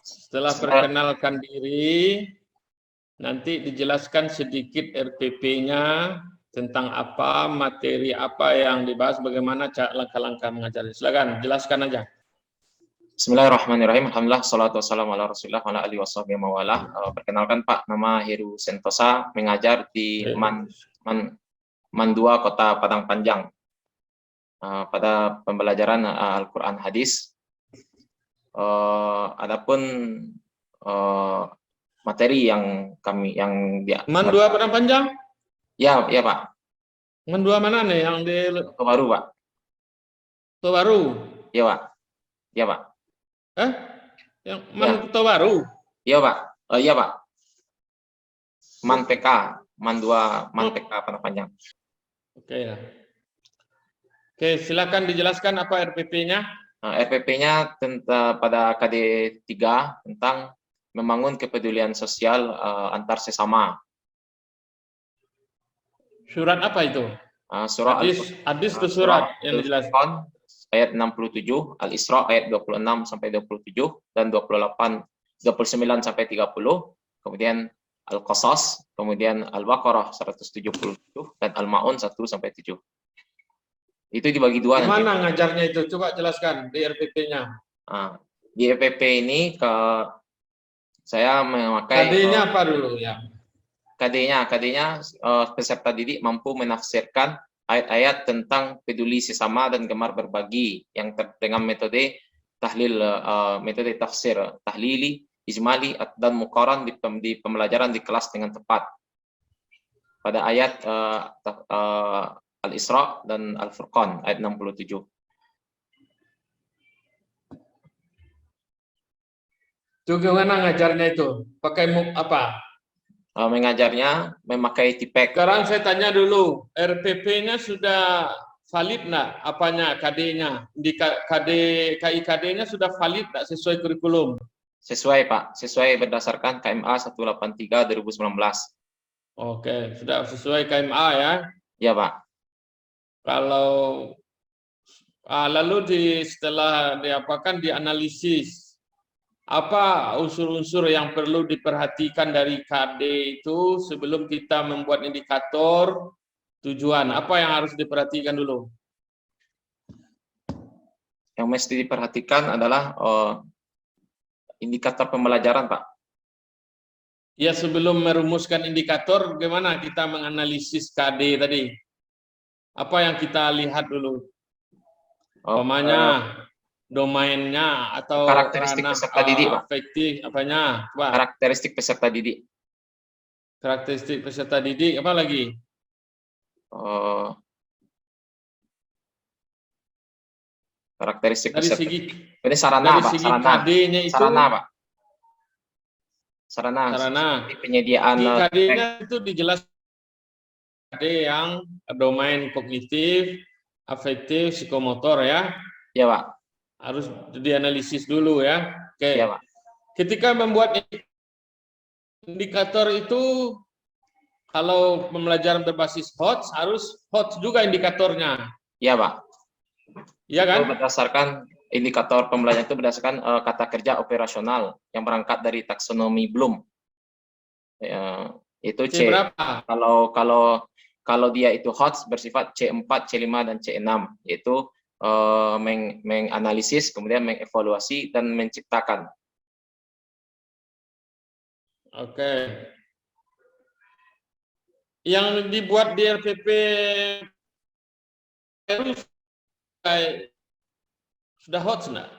Setelah perkenalkan diri, nanti dijelaskan sedikit RPP-nya tentang apa, materi apa yang dibahas, bagaimana langkah-langkah mengajarnya. Silakan, jelaskan aja. Bismillahirrahmanirrahim. Alhamdulillah, salatu wassalamu ala rasulillah wa ala alihi washabihi mawalah. Perkenalkan Pak, nama Heru Sentosa, mengajar di Man 2 Kota Padang Panjang pada pembelajaran Al-Quran Hadis. Adapun materi yang Man 2 Padang Panjang? Ya Pak. Man 2 mana nih yang di Baru Pak. Baru? Ya Pak. Ya Pak. Yang Man Baru? Iya Pak. Iya Pak. Man PK, Man 2, Man PK Padang Panjang. Oke ya. Oke, silakan dijelaskan apa RPP-nya. RPP-nya pada KD 3 tentang membangun kepedulian sosial antar sesama. Surat apa itu? Surah hadis itu surat yang dijelaskan. Ayat 67, Al-Isra ayat 26 sampai 27 dan 29 sampai 30, kemudian Al-Qasas, kemudian Al-Baqarah 177 dan Al-Maun 1 sampai 7. Itu dibagi dua. Gimana ngajarnya itu? Coba jelaskan di RPP-nya. Di RPP ini saya memakai KD-nya apa dulu ya? KD-nya peserta didik mampu menafsirkan ayat-ayat tentang peduli sesama dan gemar berbagi yang dengan metode tahlil, metode tafsir tahlili, ijmali dan muqaran di pembelajaran di kelas dengan tepat. Pada ayat Al-Isra dan Al-Furqan ayat 67. Itu gimana ngajarnya itu? Pakai apa? Mengajarnya memakai tipek. Sekarang saya tanya dulu, RPP-nya sudah valid nggak? Apanya KD-nya? Di KIKD-nya sudah valid nggak sesuai kurikulum? Sesuai Pak, sesuai berdasarkan KMA 183 2019. Oke, sudah sesuai KMA ya? Ya Pak. Kalau lalu setelah diapakan dianalisis, apa unsur-unsur yang perlu diperhatikan dari KD itu sebelum kita membuat indikator tujuan? Apa yang harus diperhatikan dulu? Yang mesti diperhatikan adalah indikator pembelajaran Pak. Ya, sebelum merumuskan indikator, bagaimana kita menganalisis KD tadi? Apa yang kita lihat dulu? Umpamanya domainnya atau karakteristik peserta didik, Pak. Afektif apanya? Coba. Karakteristik peserta didik. Karakteristik peserta didik apa lagi? Karakteristik dari peserta. segi Ini sarana, dari Pak. segi KD-nya itu sarana, Pak. Sarana. Penyediaan KD-nya itu dijelaskan KD yang domain kognitif, afektif, psikomotor ya. Ya, Pak. Harus dianalisis dulu ya. Oke. Ya, Pak. Ketika membuat indikator itu, kalau pembelajaran berbasis HOTS, harus HOTS juga indikatornya. Iya, Pak. Iya kan? Itu berdasarkan indikator pembelajaran itu berdasarkan kata kerja operasional yang berangkat dari taksonomi Bloom. Itu C. Berapa? Kalau dia itu HOTS bersifat C4, C5 dan C6, yaitu menganalisis, kemudian mengevaluasi dan menciptakan. Oke. Yang dibuat di RPP sudah HOTS enggak?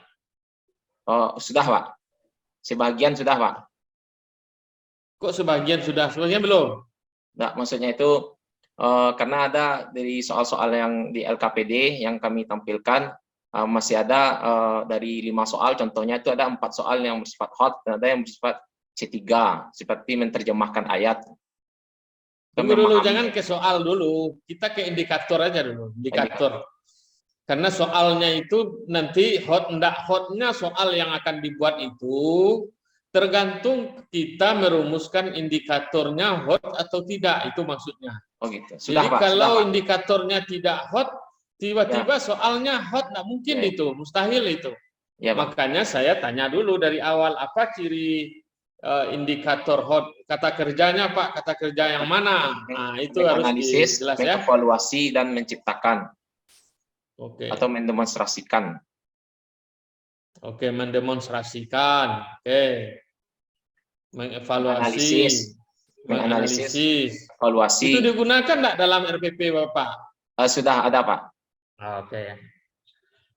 Sudah, Pak. Sebagian sudah, Pak. Kok sebagian sudah? Sebagian belum? Nah, maksudnya itu karena ada dari soal-soal yang di LKPD yang kami tampilkan, masih ada dari 5 soal, contohnya itu ada 4 soal yang bersifat HOT dan ada yang bersifat C3, seperti menerjemahkan ayat. Tunggu dulu, jangan ke soal dulu, kita ke indikator aja dulu, indikator. Karena soalnya itu nanti hot enggak hotnya soal yang akan dibuat itu tergantung kita merumuskan indikatornya hot atau tidak, itu maksudnya. Oh gitu. Sudah, jadi Pak, kalau sudah, indikatornya tidak hot, tiba-tiba ya. soalnya hot, nggak mungkin ya. Itu mustahil itu. Ya, Pak. Makanya saya tanya dulu dari awal, apa ciri indikator HOT? Kata kerjanya Pak, kata kerja yang mana? Nah, itu harus Menganalisis, jelas ya. mengevaluasi, dan menciptakan Oke. atau mendemonstrasikan. Oke, mendemonstrasikan. Oke. Mengevaluasi, menganalisis. evaluasi. Itu digunakan enggak dalam RPP Bapak? Sudah ada, Pak. Oke.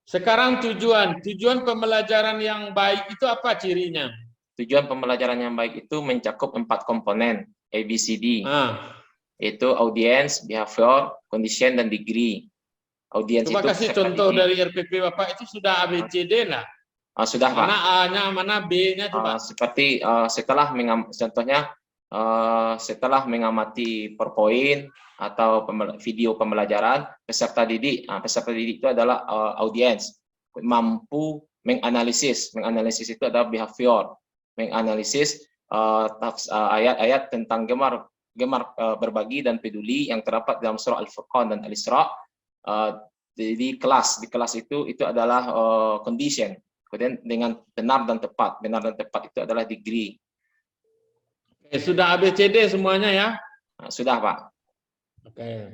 Sekarang tujuan pembelajaran yang baik itu apa cirinya? Tujuan pembelajaran yang baik itu mencakup 4 komponen ABCD, yaitu audience, behavior, condition, dan degree. Audience Coba itu kasih peserta contoh didik. dari RPP Bapak itu sudah ABCD lah. Sudah, Pak. Mana A-nya, mana B-nya coba. Seperti contohnya setelah mengamati PowerPoint atau video pembelajaran, peserta didik itu adalah audiens, mampu menganalisis itu adalah behavior, menganalisis ayat-ayat tentang gemar berbagi dan peduli yang terdapat dalam surah Al-Furqan dan Al-Isra. Di kelas itu adalah condition. Kemudian dengan benar dan tepat itu adalah degree. Sudah ABCD semuanya ya? Sudah, Pak. Oke.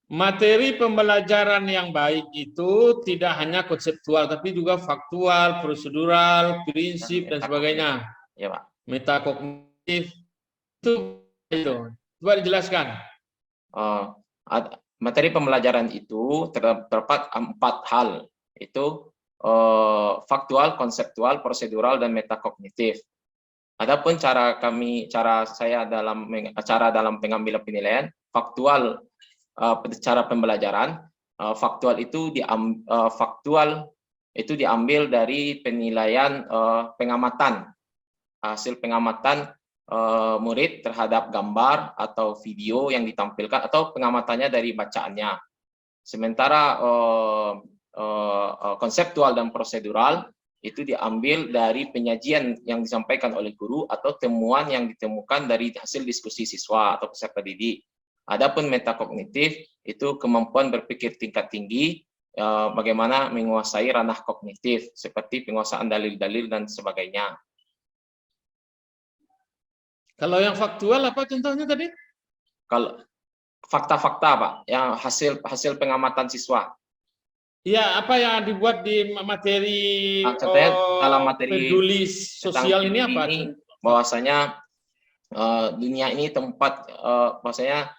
Materi pembelajaran yang baik itu tidak hanya konseptual, tapi juga faktual, prosedural, prinsip, dan sebagainya. Ya, Pak. Metakognitif itu. Coba dijelaskan. Materi pembelajaran itu terdapat 4 hal, itu faktual, konseptual, prosedural, dan metakognitif. Adapun cara saya dalam pengambilan penilaian, faktual, cara pembelajaran, faktual itu diambil dari penilaian pengamatan, hasil pengamatan murid terhadap gambar atau video yang ditampilkan atau pengamatannya dari bacaannya. Sementara konseptual dan prosedural itu diambil dari penyajian yang disampaikan oleh guru atau temuan yang ditemukan dari hasil diskusi siswa atau peserta didik. Adapun metakognitif itu kemampuan berpikir tingkat tinggi, bagaimana menguasai ranah kognitif seperti penguasaan dalil-dalil dan sebagainya. Kalau yang faktual apa contohnya tadi? Kalau fakta-fakta, Pak, yang hasil pengamatan siswa. Ya, apa yang dibuat di materi contohnya dalam materi peduli sosial ini apa? Bahwasanya dunia ini tempat bahwasanya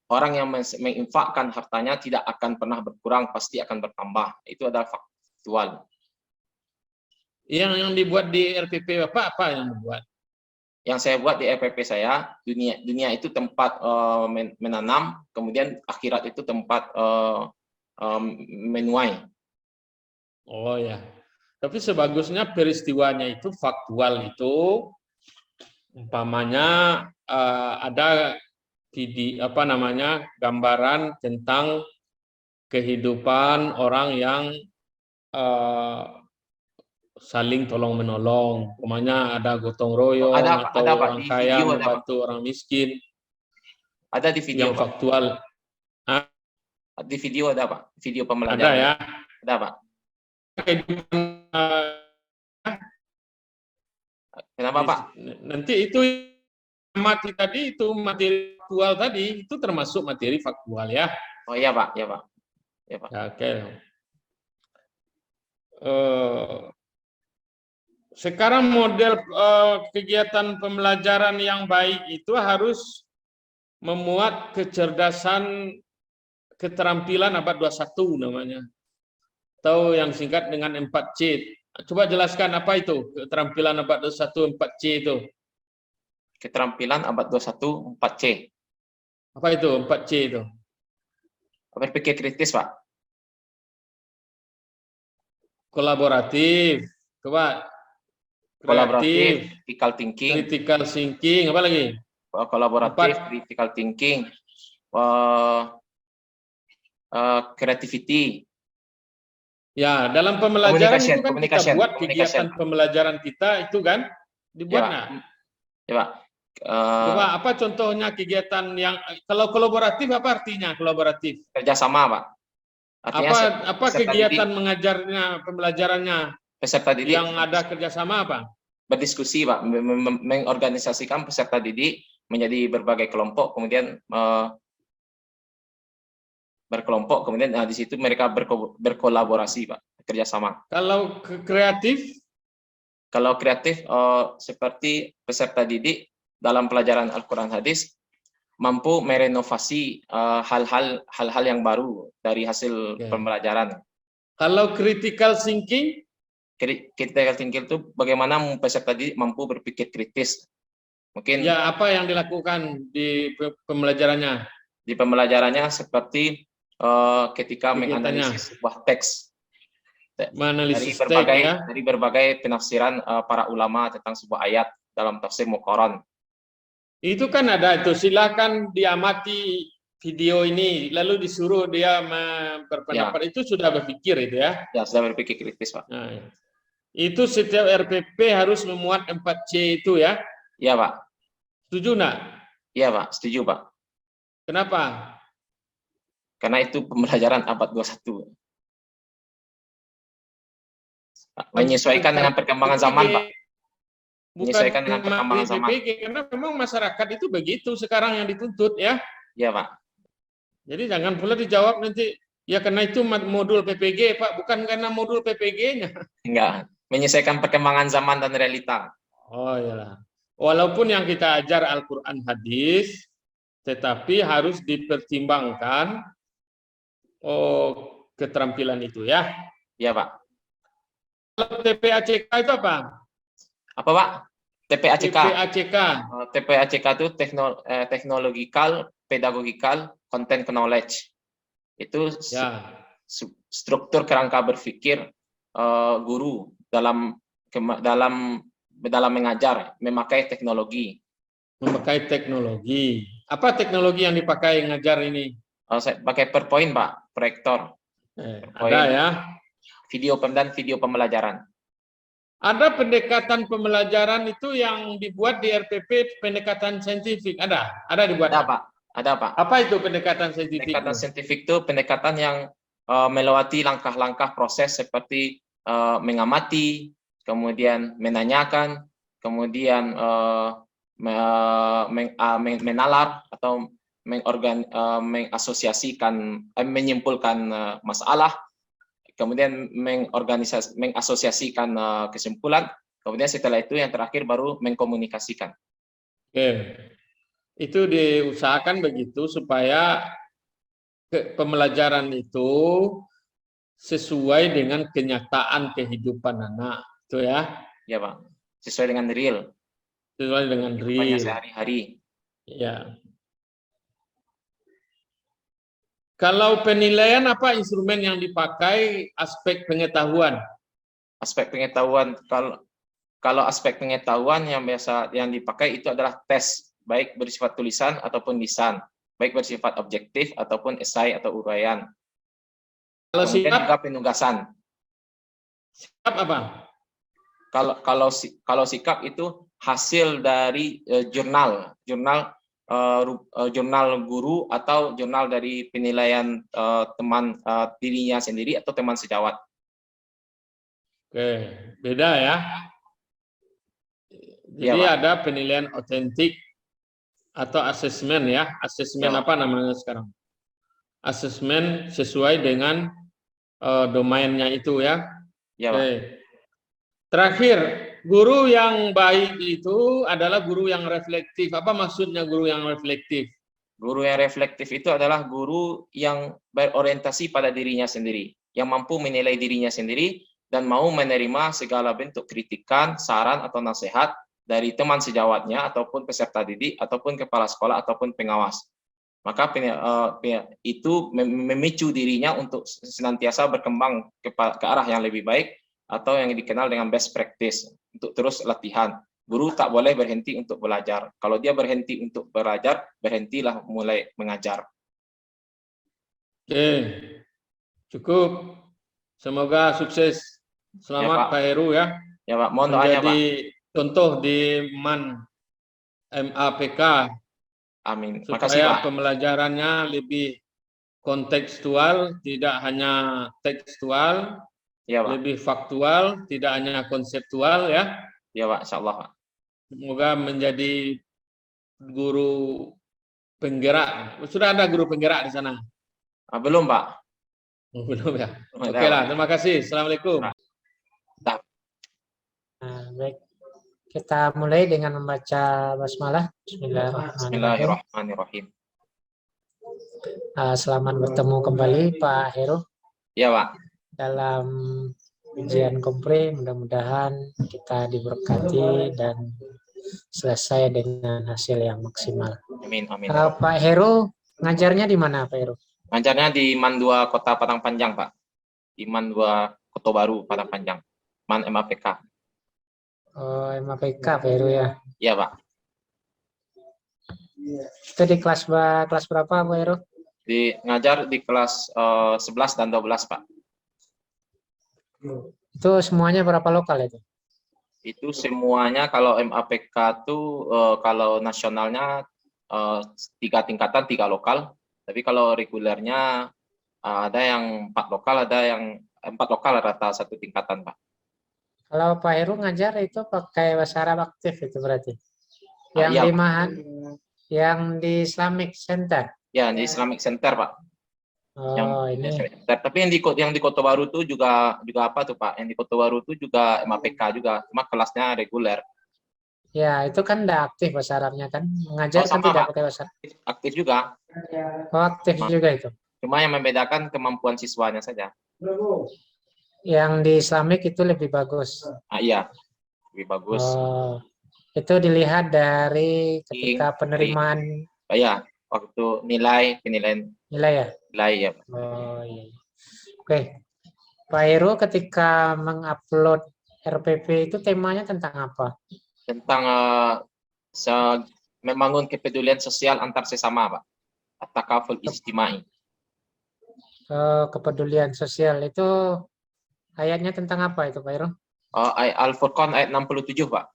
orang yang menginfakkan hartanya tidak akan pernah berkurang, pasti akan bertambah. Itu adalah faktual. Yang dibuat di RPP Bapak apa yang dibuat? Yang saya buat di RPP saya, dunia itu tempat menanam, kemudian akhirat itu tempat menuai. Oh ya, tapi sebagusnya peristiwanya itu faktual itu, umpamanya ada gambaran tentang kehidupan orang yang saling tolong menolong, umpamanya ada gotong royong atau orang kaya membantu orang miskin. Ada di video yang faktual. Di video ada, Pak. Video pembelajaran. Ada ya. Ada, Pak. Kenapa, Pak? Nanti itu materi faktual tadi itu termasuk materi faktual ya. Oh iya, Pak. Ya, Pak. Ya, Pak. Oke. Sekarang model kegiatan pembelajaran yang baik itu harus memuat kecerdasan keterampilan abad 21 namanya. Atau yang singkat dengan 4C. Coba jelaskan apa itu keterampilan abad 21 4C itu. Keterampilan abad 21 4C. Apa itu 4C itu? Berpikir kritis, Pak. Kolaboratif. Coba. Kolaboratif, critical thinking, apa lagi? Kolaboratif, critical thinking, creativity. Ya, dalam pembelajaran itu kan kita buat kegiatan pembelajaran kita itu kan dibuat nggak? Ya, Pak. Coba apa contohnya kegiatan yang kalau kolaboratif apa artinya kolaboratif? Kerjasama, Pak. Artinya Apa peserta kegiatan didik, mengajarnya, pembelajarannya peserta didik yang ada kerjasama apa? berdiskusi, Pak, mengorganisasikan peserta didik menjadi berbagai kelompok, kemudian berkelompok, kemudian di situ mereka berkolaborasi, Pak, kerjasama. Kalau kreatif, Kalau kreatif, seperti peserta didik dalam pelajaran Al-Quran Hadis mampu merenovasi hal-hal yang baru dari hasil pembelajaran. kalau critical thinking, Critical thinking itu bagaimana peserta didik mampu berpikir kritis. Mungkin ya apa yang dilakukan di pembelajarannya? di pembelajarannya seperti ketika Kegiatannya. menganalisis sebuah teks Menganalisis teks, ya. dari berbagai penafsiran para ulama tentang sebuah ayat dalam tafsir Muqaran. Itu kan ada itu, silakan diamati video ini, lalu disuruh dia berpendapat. Itu sudah berpikir itu ya. Ya, sudah berpikir kritis, Pak. Nah, itu setiap RPP harus memuat 4C itu ya. Iya, Pak. Setuju enggak? Iya, Pak, setuju, Pak. Kenapa? Karena itu pembelajaran abad 21. Menyesuaikan dengan perkembangan zaman, Pak. Menyesuaikan dengan perkembangan zaman. Karena memang masyarakat itu begitu sekarang yang dituntut ya. Iya, Pak. Jadi jangan pula dijawab nanti, ya karena itu modul PPG, Pak, bukan karena modul PPG-nya. Enggak, menyesuaikan perkembangan zaman dan realita. Oh iyalah. Walaupun yang kita ajar Al-Quran hadis, tetapi harus dipertimbangkan keterampilan itu ya. Iya, Pak. Kalau TPACK itu apa? Apa, Pak? TPACK. TPACK. TPACK itu technological, pedagogical, content knowledge. Itu ya. Struktur kerangka berpikir guru dalam mengajar, memakai teknologi. Memakai teknologi. Apa teknologi yang dipakai ngajar ini? Saya pakai PowerPoint, Pak, proyektor. Ada ya. Video pembelajaran. Ada pendekatan pembelajaran itu yang dibuat di RPP, pendekatan saintifik. Ada dibuat. Ada, Pak. Ada, Pak. Apa itu pendekatan saintifik? Pendekatan saintifik itu pendekatan yang melewati langkah-langkah proses seperti mengamati, kemudian menanyakan, kemudian menalar atau mengasosiasikan, menyimpulkan masalah, kemudian mengasosiasikan kesimpulan, kemudian setelah itu yang terakhir baru mengkomunikasikan. Oke. Itu diusahakan begitu supaya pembelajaran itu sesuai dengan kenyataan kehidupan anak, itu ya. Ya, Pak. Sesuai dengan real. Sesuai dengan real. Sehari-hari. Ya. Kalau penilaian apa instrumen yang dipakai? Aspek pengetahuan. Aspek pengetahuan, kalau aspek pengetahuan yang biasa yang dipakai itu adalah tes, baik bersifat tulisan ataupun lisan, baik bersifat objektif ataupun esai atau uraian. Kalau kemudian juga penugasan. Sikap apa? Kalau sikap itu hasil dari jurnal guru atau jurnal dari penilaian teman dirinya sendiri atau teman sejawat. Oke, beda ya. Jadi ya, ada penilaian otentik atau asesmen ya. Asesmen apa namanya sekarang? Asesmen sesuai dengan domainnya itu ya. Ya, Oke. Terakhir, guru yang baik itu adalah guru yang reflektif. Apa maksudnya guru yang reflektif? Guru yang reflektif itu adalah guru yang berorientasi pada dirinya sendiri, yang mampu menilai dirinya sendiri dan mau menerima segala bentuk kritikan, saran atau nasihat dari teman sejawatnya ataupun peserta didik ataupun kepala sekolah ataupun pengawas. Maka itu memicu dirinya untuk senantiasa berkembang ke arah yang lebih baik atau yang dikenal dengan best practice, untuk terus latihan. Guru tak boleh berhenti untuk belajar. Kalau dia berhenti untuk belajar, berhentilah mulai mengajar. Oke, cukup. Semoga sukses. Selamat ya, Pak Heru ya. Ya, Pak. Mohon doanya, Pak. Menjadi contoh di MAPK. Amin. Supaya pembelajarannya lebih kontekstual, tidak hanya tekstual, Ya Pak. lebih faktual, tidak hanya konseptual ya. Ya Pak, insyaallah Pak. Semoga menjadi guru penggerak. Sudah ada guru penggerak di sana? Belum Pak. Belum ya. Belum ada, Oke lah, Pak. terima kasih. Assalamualaikum. Nah, Baik, kita mulai dengan membaca basmalah. Bismillahirrahmanirrahim. Bismillahirrahmanirrahim. Selamat bertemu kembali Pak Heru Ya Pak. dalam ujian kompre. Mudah-mudahan kita diberkati dan selesai dengan hasil yang maksimal. Amin, amin. Pak Heru ngajarnya di mana Pak Heru? Ngajarnya di MAN 2 Kota Padang Panjang Pak. Di MAN 2 Kota Baru Padang Panjang. MAN MAPK. Oh, MAPK Pak Heru ya. Iya Pak. Itu di kelas berapa Pak Heru? Ngajar di kelas 11 dan 12 Pak. Itu semuanya berapa lokal itu? Itu semuanya kalau MAPK itu kalau nasionalnya 3 tingkatan, 3 lokal. Tapi kalau regulernya ada yang 4 lokal, ada yang 4 lokal rata 1 tingkatan Pak. Kalau Pak Heru ngajar itu pakai bahasa Arab aktif itu berarti? Yang Iya, di Mahan, yang di Islamic Center? Ya, di Islamic Center Pak. Oh, ini. Tapi yang di Kota Baru itu juga apa tuh Pak? Yang di Kota Baru itu juga MAPK juga, cuma kelasnya reguler. Ya, itu kan udah aktif bahasa Arabnya kan. Mengajar kan sama, tidak Pak. pakai bahasa Arab. Aktif juga. Oh, aktif juga itu. Cuma yang membedakan kemampuan siswanya saja. Yang di Islamic itu lebih bagus. Iya, lebih bagus. Oh, itu dilihat dari ketika penerimaan. Ya, waktu penilaian ya. Nilai ya. Oh iya. Oke, Pak Heru ketika mengupload RPP itu temanya tentang apa? Tentang membangun kepedulian sosial antar sesama, Pak. At-takaful ijtimai. Kepedulian sosial itu ayatnya tentang apa itu Pak Heru? Al-Furqan ayat 67, Pak.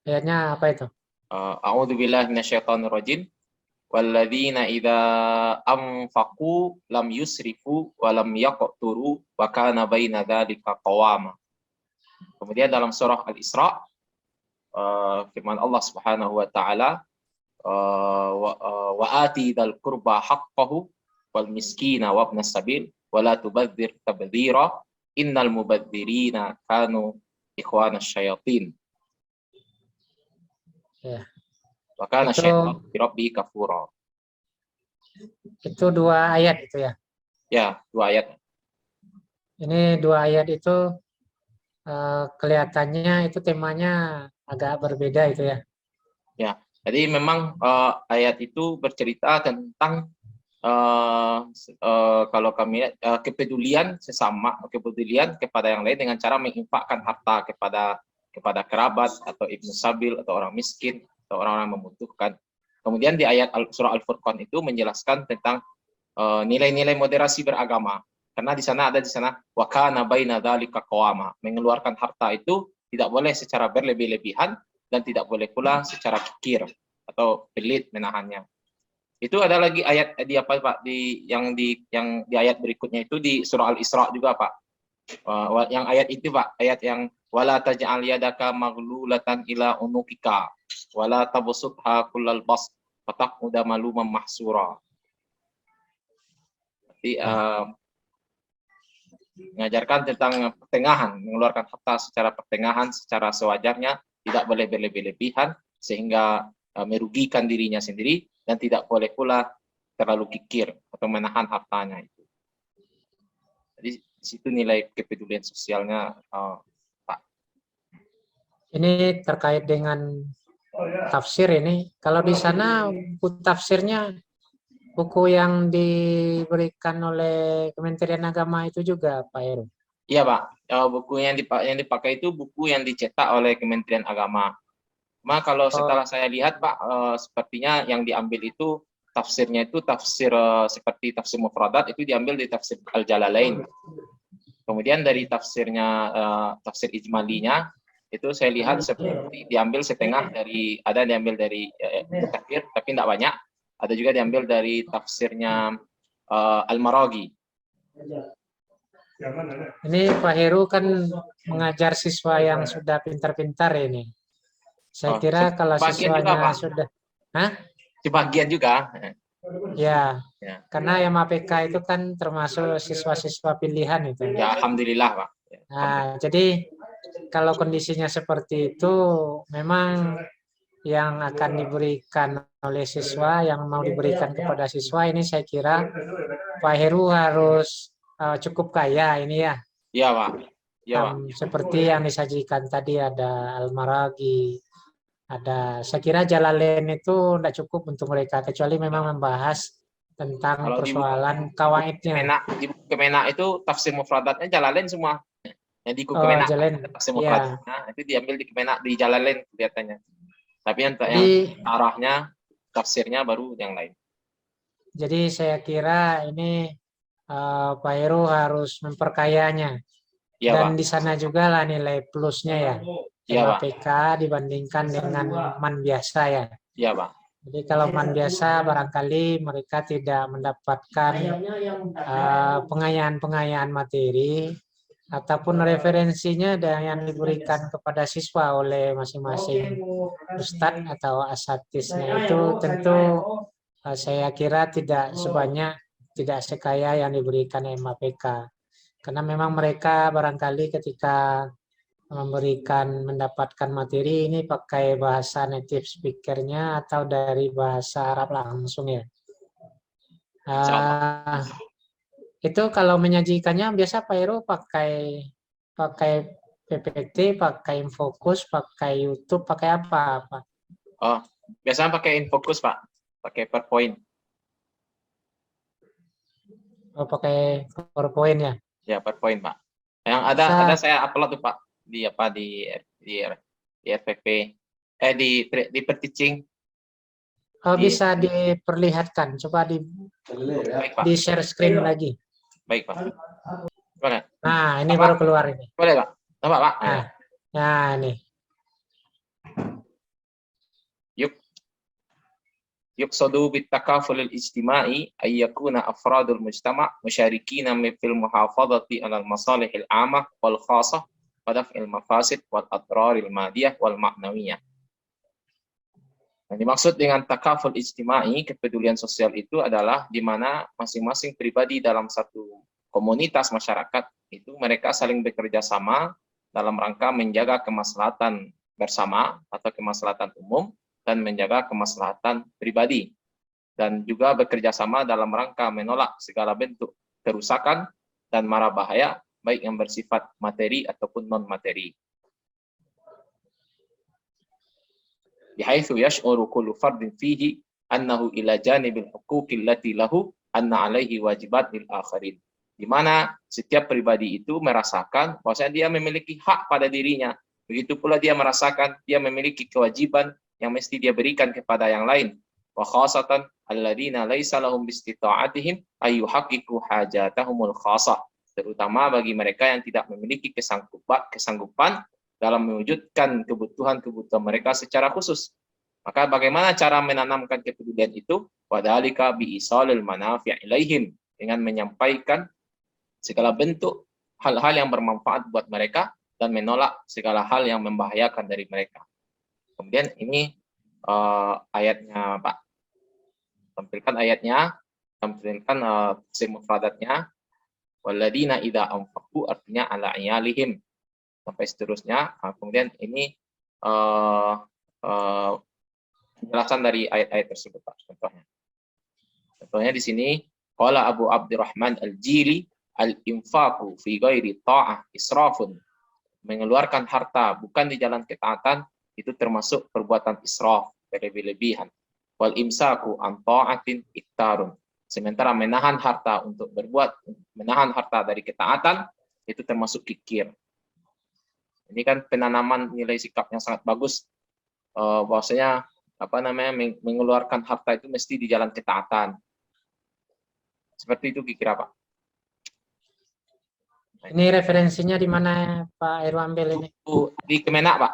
Ayatnya apa itu? A'udzubillahi minasyaitonirrajim. Walladzina idza anfaqu lam yusrifu wa lam yaqturu wa kana baina dzalika qawama. Kemudian dalam surah Al-Isra firman Allah Subhanahu wa taala wa ati dzal qurba haqqahu wal miskina wa ibnas sabil wa la tubadzir tabdzira innal mubadzirina kanu ikhwanasy syayatin. Ya. Wa kana syaitan bi rabbi kafura. Itu 2 ayat itu ya? Ya, 2 ayat. Ini 2 ayat itu kelihatannya itu temanya agak berbeda itu ya? Ya, jadi memang ayat itu bercerita tentang kalau kami lihat kepedulian sesama, kepedulian kepada yang lain dengan cara menginfakkan harta kepada kerabat atau ibnu sabil atau orang miskin atau orang-orang membutuhkan. Kemudian di ayat surah Al-Furqan itu menjelaskan tentang nilai-nilai moderasi beragama. Karena di sana wa kana baina dzalika qawama. Mengeluarkan harta itu tidak boleh secara berlebih-lebihan dan tidak boleh pula secara kikir atau pelit menahannya. Itu ada lagi ayat di apa Pak yang di ayat berikutnya itu di surah Al-Isra juga Pak. Yang ayat itu Pak, ayat yang wala taj'al yadaka maghlulatan ila unukika wala tabsutha kullal bas fataquda maluman mahsura. Jadi mengajarkan tentang pertengahan, mengeluarkan harta secara pertengahan, secara sewajarnya, tidak boleh berlebih-lebihan sehingga merugikan dirinya sendiri dan tidak boleh pula terlalu kikir atau menahan hartanya itu. Jadi di situ nilai kepedulian sosialnya, Pak. Ini terkait dengan tafsir ini. Kalau di sana buku tafsirnya buku yang diberikan oleh Kementerian Agama itu juga Pak Heru? Iya Pak, buku yang dipakai itu buku yang dicetak oleh Kementerian Agama. Cuma kalau setelah saya lihat Pak, sepertinya yang diambil itu tafsirnya itu tafsir seperti tafsir mufradat itu diambil di tafsir Al-Jalalain. Kemudian dari tafsirnya tafsir ijmalinya itu saya lihat seperti diambil setengah dari, ada diambil dari Ibnu Katsir tapi tidak banyak. Ada juga diambil dari tafsirnya Al-Maraghi. Ini Pak Heru kan mengajar siswa yang sudah pintar-pintar ini. Saya kira kalau sebagian juga, siswanya Pak. sudah, hah? Sebagian juga. Ya, Ya. karena MAPK itu kan termasuk siswa-siswa pilihan itu. Ya, alhamdulillah, Pak. Ya, Nah, jadi kalau kondisinya seperti itu, memang yang akan diberikan oleh siswa, yang mau diberikan kepada siswa ini saya kira Pak Heru harus cukup kaya ini ya. Iya, Pak. Iya, Pak. Seperti yang disajikan tadi ada Al-Maraghi, ada, saya kira Jalalain itu tidak cukup untuk mereka, kecuali memang membahas tentang Kalau persoalan kawaidnya. Di buku Kemenak itu tafsir mufradatnya Jalalain semua. Yang di buku Oh, Kemenak Jalalain. tafsir Ya. mufradatnya itu diambil di Kemenak, di Jalalain kelihatannya. Tapi yang arahnya tafsirnya baru yang lain. Jadi saya kira ini Pak Heru harus memperkayanya. Ya, Dan Pak. di sana juga lah nilai plusnya ya. Ya, Pak. MAPK dibandingkan dengan MAN biasa ya. Ya, Pak. Jadi kalau MAN biasa barangkali mereka tidak mendapatkan pengayaan-pengayaan materi ataupun referensinya yang diberikan kepada siswa oleh masing-masing ustadz atau asatidnya itu tentu saya kira tidak sebanyak, tidak sekaya yang diberikan MAPK. Karena memang mereka barangkali ketika mendapatkan materi ini pakai bahasa native speaker-nya atau dari bahasa Arab langsung ya. Itu kalau menyajikannya biasa Pak Heru pakai PPT, pakai Infocus, pakai YouTube, pakai apa? Oh, biasanya pakai Infocus, Pak. Pakai PowerPoint. Oh, pakai PowerPoint ya. Ya, PowerPoint, Pak. Yang ada saya upload tuh, Pak, di RPP, di Perteaching. Oh, bisa diperlihatkan. Coba di share screen lagi. Baik, Pak. Boleh. Nah, ini baru keluar ini. Boleh, Pak. Nampak, Pak? Nah, ini. يقصد بالتكافل الاجتماعي أن يكون أفراد المجتمع مشاركين في المحافظة على المصالح العامة والخاصة ودفع المفاسد والأضرار المادية والمعنوية. Yang dimaksud dengan takaful ijtimai, kepedulian sosial itu adalah di mana masing-masing pribadi dalam satu komunitas masyarakat itu mereka saling bekerja sama dalam rangka menjaga kemaslahatan bersama atau kemaslahatan umum dan menjaga kemaslahatan pribadi, dan juga bekerja sama dalam rangka menolak segala bentuk kerusakan dan mara bahaya baik yang bersifat materi ataupun non materi. Bihaitsu yash'uru kullu fardin fihi annahu ila janibil huquqi allati lahu anna alaihi wajibat lil akharin. Di mana setiap pribadi itu merasakan bahwasanya dia memiliki hak pada dirinya. Begitu pula dia merasakan dia memiliki kewajiban yang mesti dia berikan kepada yang lain. Wa khasatan alladzina laisa lahum bistita'atihim ayyuhaqqiqu hajatahumul khasah. Terutama bagi mereka yang tidak memiliki kesanggupan dalam mewujudkan kebutuhan-kebutuhan mereka secara khusus. Maka bagaimana cara menanamkan kepedulian itu? Wadhalika bi'isalil manafi' ilaihim, dengan menyampaikan segala bentuk hal-hal yang bermanfaat buat mereka dan menolak segala hal yang membahayakan dari mereka. Kemudian ini ayatnya, Pak. Tampilkan ayatnya, tampilkan mufradatnya. Walladzina idza anfaqu, artinya ala iyalihim, sampai seterusnya. Kemudian ini penjelasan dari ayat-ayat tersebut, Pak. Contohnya di sini qala Abu Abdurrahman Al-Jili al-infaqu fi ghairi ta'ah israfun. Mengeluarkan harta bukan di jalan ketaatan itu termasuk perbuatan israf, berlebih-lebihan. Wal imsaku an ta'atin iktarun. Sementara menahan harta dari ketaatan itu termasuk kikir. Ini kan penanaman nilai sikap yang sangat bagus, bahwasanya mengeluarkan harta itu mesti di jalan ketaatan. Seperti itu kira Pak. Ini referensinya di mana Pak Heru ambil ini? Di Kemenak, Pak.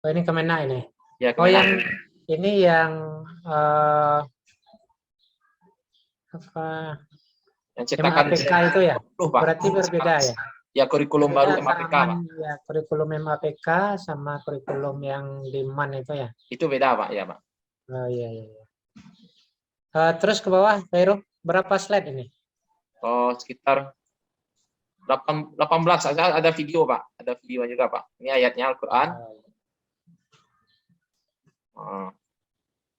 Oh, ini Kemenak ini. Ya, Kemenak. Oh, yang ini yang Yang Tema cetakan APK itu ya? Pak. Berarti berbeda ya? Ya, kurikulum baru MAPK, Pak. Ya, kurikulum MAPK sama kurikulum yang di MAN itu ya? Itu beda, Pak. Ya, Pak. Oh iya, iya. Terus ke bawah, Pak Heru, berapa slide ini? Oh, sekitar 18. Ada video, Pak. Ada video juga, Pak. Ini ayatnya Al-Quran.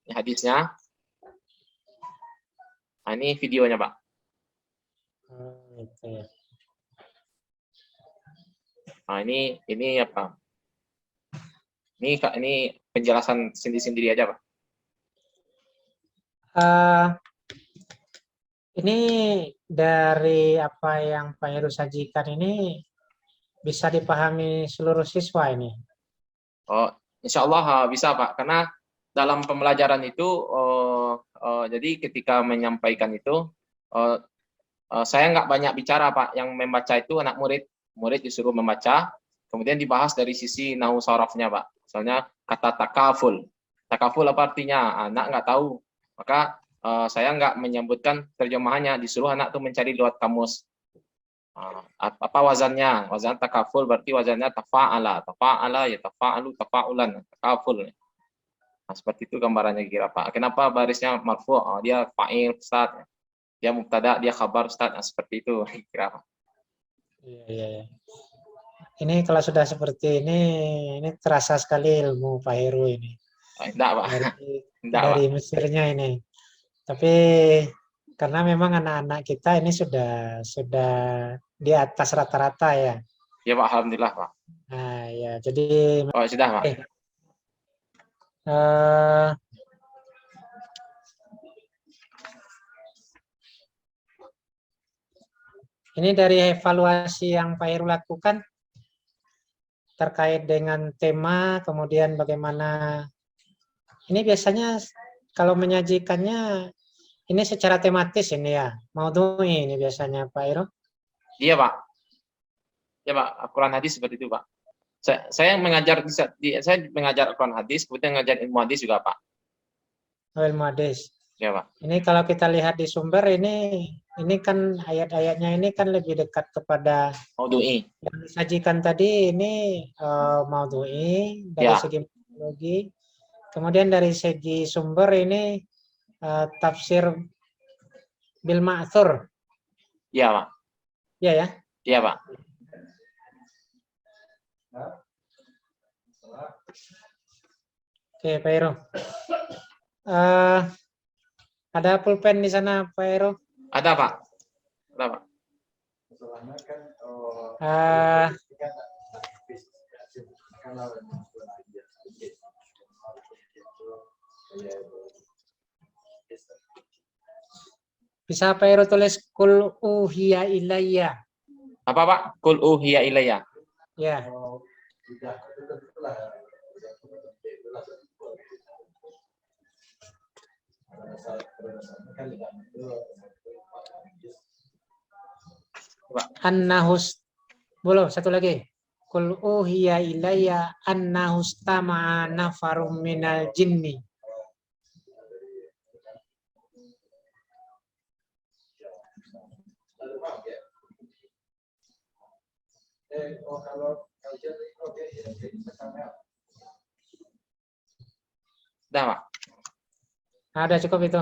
Ini hadisnya. Nah, ini videonya, Pak. Itu ya. Nah, ini apa? Ini penjelasan sendiri-sendiri aja, Pak. Ini dari apa yang Pak Heru sajikan ini bisa dipahami seluruh siswa ini? Oh, insya Allah bisa, Pak. Karena dalam pembelajaran itu, jadi ketika menyampaikan itu, saya nggak banyak bicara, Pak. Yang membaca itu anak murid disuruh membaca, kemudian dibahas dari sisi nahwu sarafnya, Pak. Misalnya kata takaful. Takaful apa artinya? Anak nggak tahu. Maka saya nggak menyebutkan terjemahannya, disuruh anak tuh mencari lewat kamus. Apa wazannya? Wazan takaful berarti wazannya tafa'ala. Tafa'ala ya tafa'alu, tafa'ulan, takaful. Nah, seperti itu gambarannya kira, Pak. Kenapa barisnya marfu'? Dia fa'il, Ustaz. Dia mubtada, dia khabar, Ustaz. Nah, seperti itu kira, Pak. Iya. Ini kalau sudah seperti ini terasa sekali ilmu Pak Heru ini. Enggak, Pak. Dari Mesirnya ini. Tapi karena memang anak-anak kita ini sudah di atas rata-rata ya. Ya, Pak, alhamdulillah, Pak. Nah, ya, jadi Sudah, Pak. Ini dari evaluasi yang Pak Heru lakukan terkait dengan tema, kemudian bagaimana ini biasanya kalau menyajikannya ini secara tematis ini ya, maudhu'i ini biasanya Pak Heru? Iya, Pak. Ya, Pak, Al-Quran hadis seperti itu, Pak. Saya mengajar Al-Quran hadis, kemudian mengajar ilmu hadis juga, Pak. Ilmu hadis. Ya, Pak. Ini kalau kita lihat di sumber ini kan ayat-ayatnya ini kan lebih dekat kepada maudhu'i. Yang disajikan tadi ini maudhu'i dari segi metodologi. Kemudian dari segi sumber ini tafsir bil ma'thur. Iya, Pak. Iya ya? Iya, Pak. Oke, Pak Heru. Ada pulpen di sana, Pak Heru? Ada, Pak. Ada, Pak. Bisa Pak Heru tulis kul uhiya ilayya. Apa, Pak? Kul uhiya ilayya. Ya. Annahus. Belum, satu lagi. Kul uhiya ilayya annahus tama'a nafarum minal jinni. Udah, Pak. Ada cukup itu.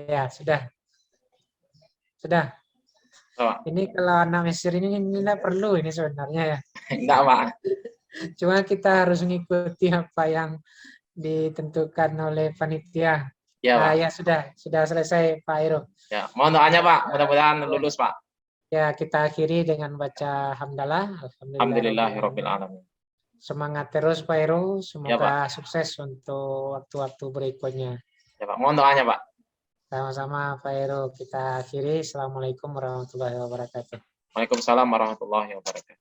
Ya, sudah. Sudah. Oh. Ini kalau anak Mesir ini tidak perlu ini sebenarnya ya. Enggak, Pak. Cuma kita harus mengikuti apa yang ditentukan oleh panitia. Ya, Pak. Ya sudah selesai Pak Heru. Ya, mohon doanya, Pak. Mudah-mudahan lulus, Pak. Ya, kita akhiri dengan baca hamdalah. Alhamdulillahirabbil alamin. Semangat terus Pak Heru, semoga ya, sukses untuk waktu-waktu berikutnya. Ya, Pak. Mohon doanya, Pak. Sama-sama Pak Heru, kita akhiri. Assalamualaikum warahmatullahi wabarakatuh. Waalaikumsalam warahmatullahi wabarakatuh.